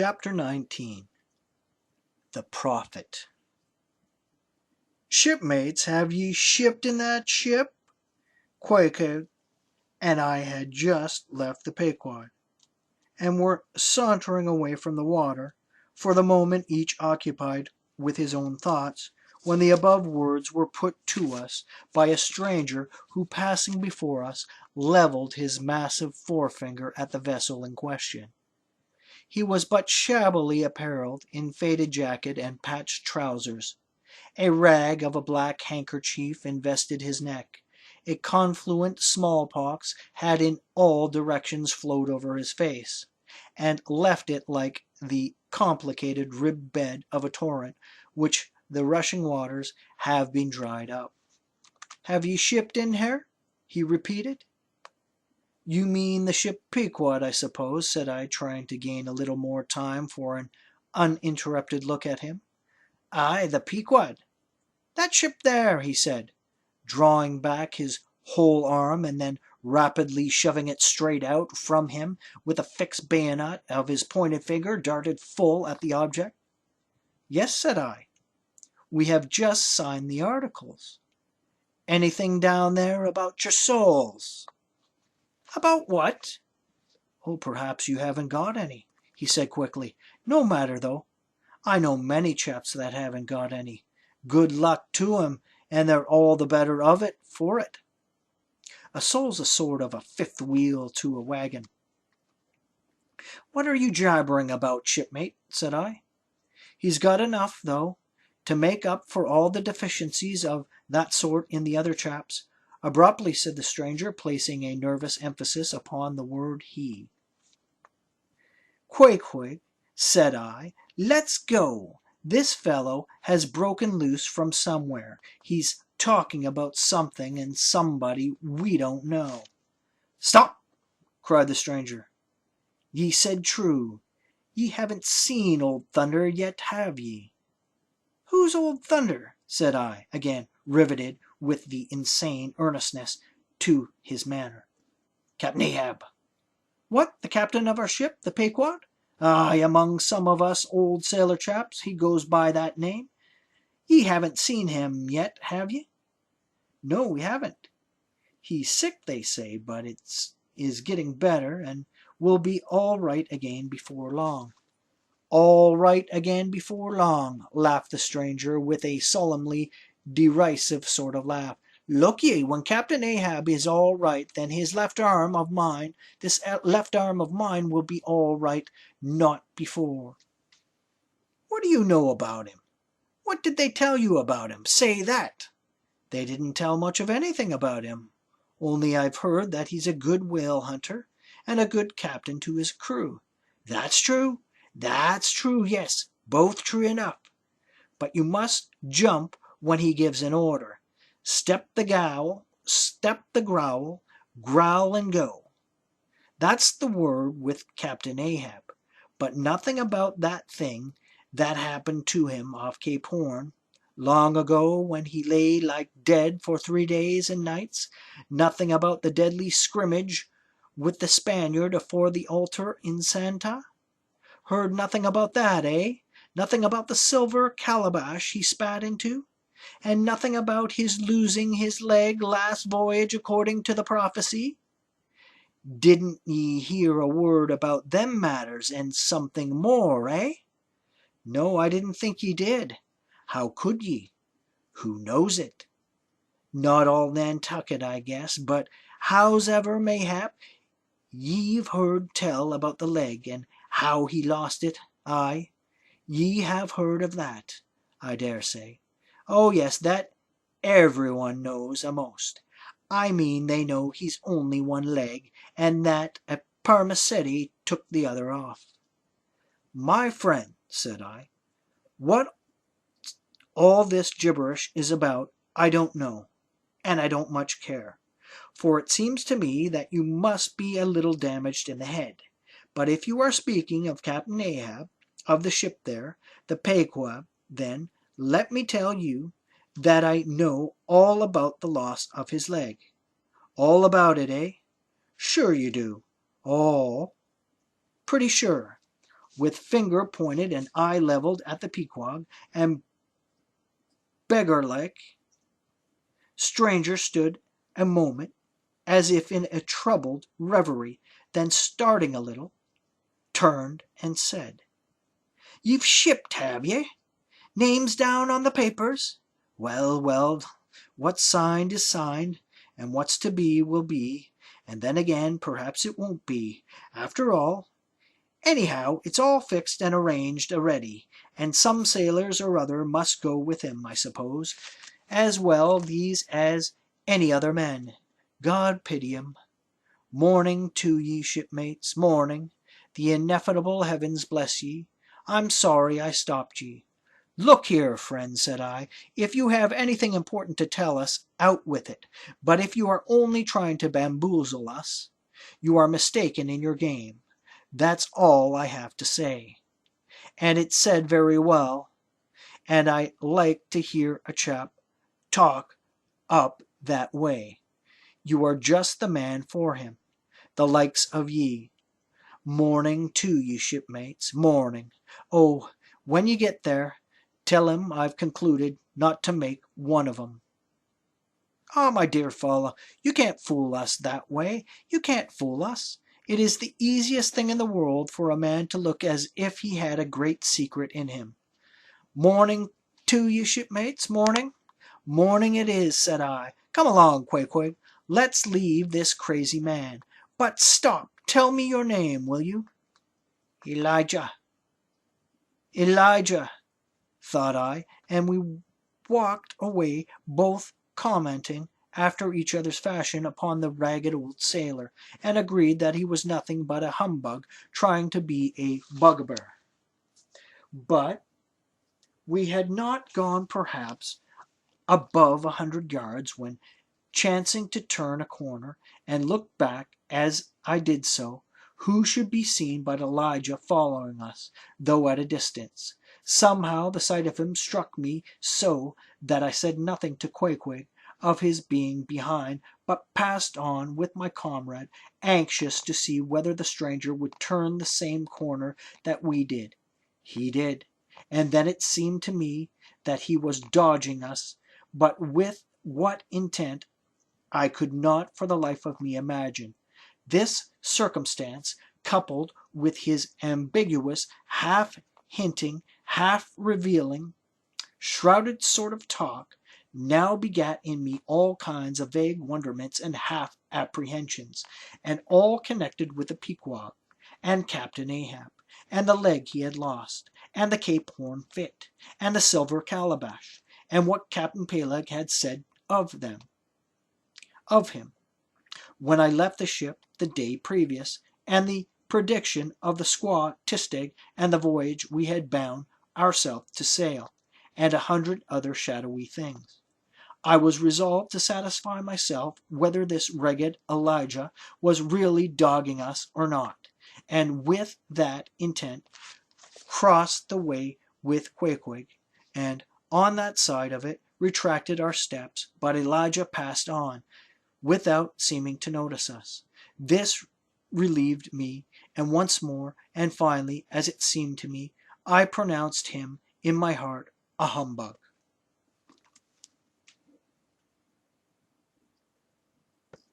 Chapter 19. The Prophet. "Shipmates, have ye shipped in that ship?" Quaker and I had just left the Pequod, and were sauntering away from the water, for the moment each occupied with his own thoughts, when the above words were put to us by a stranger who, passing before us, levelled his massive forefinger at the vessel in question. He was but shabbily apparelled in faded jacket and patched trousers. A rag of a black handkerchief invested his neck. A confluent smallpox had in all directions flowed over his face, and left it like the complicated rib bed of a torrent, which the rushing waters have been dried up. "Have ye shipped in here?" he repeated. "You mean the ship Pequod, I suppose," said I, trying to gain a little more time for an uninterrupted look at him. "Aye, the Pequod. That ship there," he said, drawing back his whole arm and then rapidly shoving it straight out from him with the fixed bayonet of his pointed finger darted full at the object. "Yes," said I. "We have just signed the articles. Anything down there about your souls?" "About what?" "Oh, perhaps you haven't got any," he said quickly. "No matter, though. I know many chaps that haven't got any. Good luck to 'em, and they're all the better of it for it. A soul's a sort of a fifth wheel to a wagon." "What are you jabbering about, shipmate?" said I. "He's got enough, though, to make up for all the deficiencies of that sort in the other chaps," abruptly said the stranger, placing a nervous emphasis upon the word he. "Quake," said I, "let's go. This fellow has broken loose from somewhere. He's talking about something and somebody we don't know." "Stop!" cried the stranger. "Ye said true. Ye haven't seen Old Thunder yet, have ye?" "Who's Old Thunder?" said I, again riveted with the insane earnestness to his manner. "Captain Ahab." "What, the captain of our ship, the Pequod?" "Aye, among some of us old sailor chaps he goes by that name. Ye haven't seen him yet, have ye?" "No, we haven't. He's sick, they say, but is getting better, and will be all right again before long." "All right again before long," laughed the stranger with a solemnly derisive sort of laugh. "Look ye, when Captain Ahab is all right, then this left arm of mine will be all right, not before." "What do you know about him? What did they tell you about him? Say that." "They didn't tell much of anything about him. Only I've heard that he's a good whale hunter, and a good captain to his crew." "That's true. That's true, yes, both true enough. But you must jump when he gives an order. Step the growl, growl and go. That's the word with Captain Ahab. But nothing about that thing that happened to him off Cape Horn long ago when he lay like dead for 3 days and nights. Nothing about the deadly scrimmage with the Spaniard afore the altar in Santa. Heard nothing about that, eh? Nothing about the silver calabash he spat into? And nothing about his losing his leg last voyage according to the prophecy? Didn't ye hear a word about them matters and something more, eh?" "No, I didn't think ye did." "How could ye? Who knows it? Not all Nantucket, I guess, but hows'ever mayhap ye've heard tell about the leg, and how he lost it. Aye, ye have heard of that, I dare say." "Oh, yes, that everyone knows a'most. I mean they know he's only one leg, and that a Parmacetti took the other off." "My friend," said I, "what all this gibberish is about, I don't know, and I don't much care, for it seems to me that you must be a little damaged in the head. But if you are speaking of Captain Ahab, of the ship there, the Pequod, then let me tell you that I know all about the loss of his leg." "All about it, eh?" "Sure you do." "All?" "Pretty sure." with finger pointed and eye leveled at the Pequod, and beggar-like, stranger stood a moment as if in a troubled reverie, then starting a little, turned and said, "You've shipped, have ye? Names down on the papers? Well, well, what's signed is signed, and what's to be will be, and then again perhaps it won't be, after all. Anyhow, it's all fixed and arranged a'ready, and some sailors or other must go with him, I suppose, as well these as any other men. God pity 'em. Morning to ye, shipmates, morning. The ineffable heavens bless ye. I'm sorry I stopped ye." "Look here, friend," said I, "if you have anything important to tell us, out with it. But if you are only trying to bamboozle us, you are mistaken in your game. That's all I have to say." And it's said very well, and I like to hear a chap talk up that way. You are just the man for him, the likes of ye. Morning to ye, shipmates, morning. Oh, when you get there, tell him I've concluded not to make one of 'em. "Ah, my dear fellow, you can't fool us that way. You can't fool us. It is the easiest thing in the world for a man to look as if he had a great secret in him. Morning to ye, shipmates, morning. Morning it is," said I. "Come along, Queequeg. Let's leave this crazy man. But stop, tell me your name, will you?" "Elijah." "Elijah," thought I, and we walked away, both commenting after each other's fashion upon the ragged old sailor, and agreed that he was nothing but a humbug trying to be a bugbear. But we had not gone perhaps above 100 yards when, chancing to turn a corner and look back as I did so, who should be seen but Elijah following us, though at a distance. Somehow the sight of him struck me so that I said nothing to Queequeg of his being behind, but passed on with my comrade, anxious to see whether the stranger would turn the same corner that we did. He did, and then it seemed to me that he was dodging us, but with what intent I could not for the life of me imagine. This circumstance, coupled with his ambiguous, half-hinting, half-revealing, shrouded sort of talk, now begat in me all kinds of vague wonderments and half-apprehensions, and all connected with the Pequod, and Captain Ahab, and the leg he had lost, and the Cape Horn fit, and the silver calabash, and what Captain Peleg had said of him, when I left the ship the day previous, and the prediction of the squaw Tistig and the voyage we had bound ourselves to sail, and 100 other shadowy things. I was resolved to satisfy myself whether this ragged Elijah was really dogging us or not, and with that intent crossed the way with Queequeg, and on that side of it retracted our steps, but Elijah passed on, without seeming to notice us. This relieved me, and once more, and finally, as it seemed to me, I pronounced him in my heart a humbug.